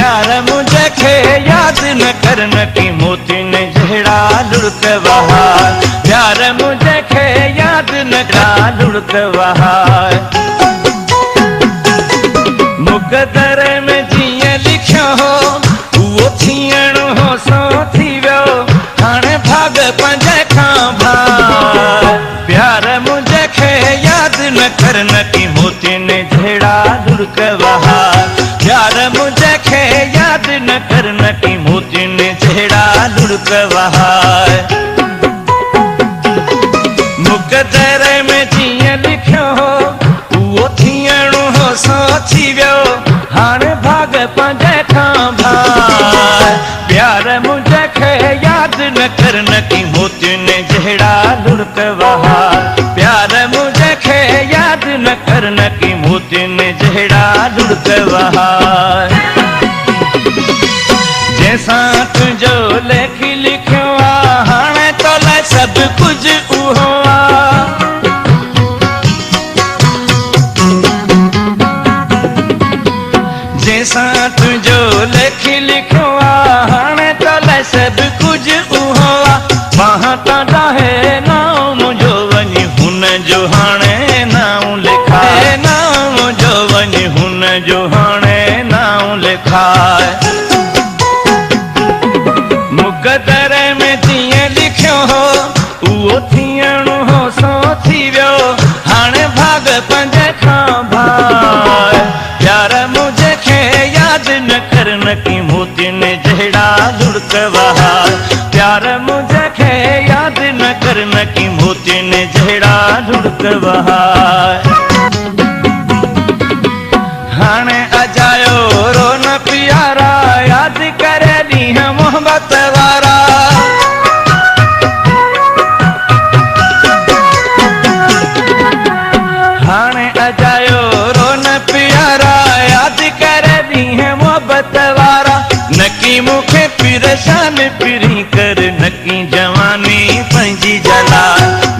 प्यार मुझे खे याद न करन की मोती ने जड़ा लुढ़क बहार। प्यार मुझे खे याद न कर लुढ़क बहार। मुक़दर में जीअं लिखियो हो उहो थियण हो सो थी वियो हाणे भाग पंहिंजे खां भार। प्यार मुझे खे याद न करन की मोती ने जड़ा लुढ़क बहार। प्यार मुझे खे याद न करन की मोती ने जड़ा लुढ़क बहार। मुक़दर में जीअं लिखियो हो उहो थियण हो सो थी वियो हाणे भाग पंहिंजे खां भार। प्यार मुझे खे याद न करन की मोती ने जड़ा लुढ़क बहार। प्यार मुझे खे याद न करन की मोती ने जड़ा लुढ़क बहार। जैसा तुझो लेख लिखियो आ हाणे तोले सब कुछ उहो आ। जैसा तुझो लेख लिखियो आ हाणे तोले सब कुछ उहो आ। वहाँ तां है नाम मुझो वञी हुन जो हाणे नाम लिखा। नाम मुझो वञी हुन जो हाणे नाम लिखा। मुक़दर में जीअं लिखियो हो उहो थियण हो सो थी वियो हाणे भाग पंहिंजे खां भार। प्यार मुझे खे याद न करन की मोती ने जड़ा लुढ़क बहार। प्यार मुझे खे याद न करन की मोती ने जड़ा लुढ़क बहार। हाणे अजायो रो न प्यारा याद करे ॾींहं मोहब्बत वारा। हाणे अजायो रो न प्यारा याद करे ॾींहं मोहब्बत वारा। नकी मूंखे परेशान पिरी कर नकी जवानी पंहिंजी जला।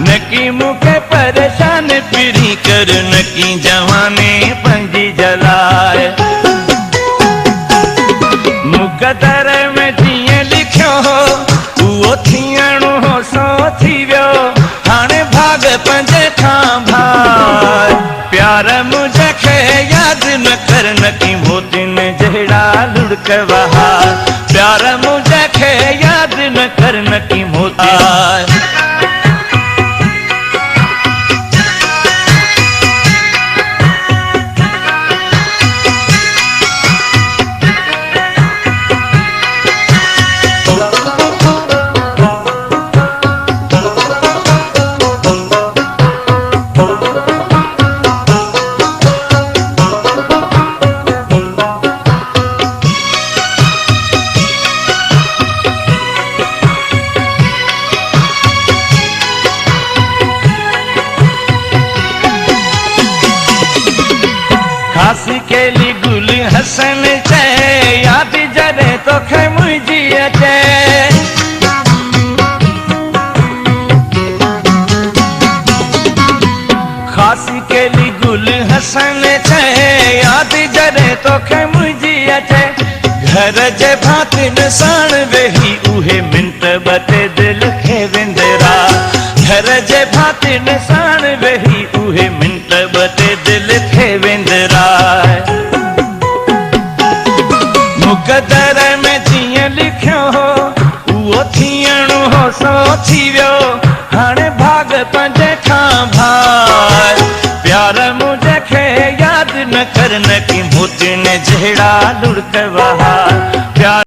नकी मूंखे परेशान पिरी कर नकी जवानी पंहिंजी जलाए। मुक़दर में जीअं लिखियो हो उहो थियण हो सो थी वियो हाणे भाग पंहिंजे खां भार। प्यार मुझे खे याद न करन की मोती ने जड़ा लुढ़क बहार। प्यार मुझे खे याद न करन की मोती। खासी केली गुल हसन चे याद जॾहिं तोखे मुंहिंजी अचे। खासी केली गुल हसन चे याद जॾहिं तोखे मुंहिंजी अचे। घर जे भातियुनि साण वेही उहे मिंट ॿ टे दिलि खे विंदरा। घर जे भातियुनि साण वेही उहे मिंट ॿ टे दिलि खे विंदरा। मुक़दर में जीअं लिखियो हो उहो थियण हो सो थी वियो हाणे भाग पंहिंजे खां भार। प्यार मुझे खे याद न करन की मोती ने जड़ा लुढ़क बहार। प्यार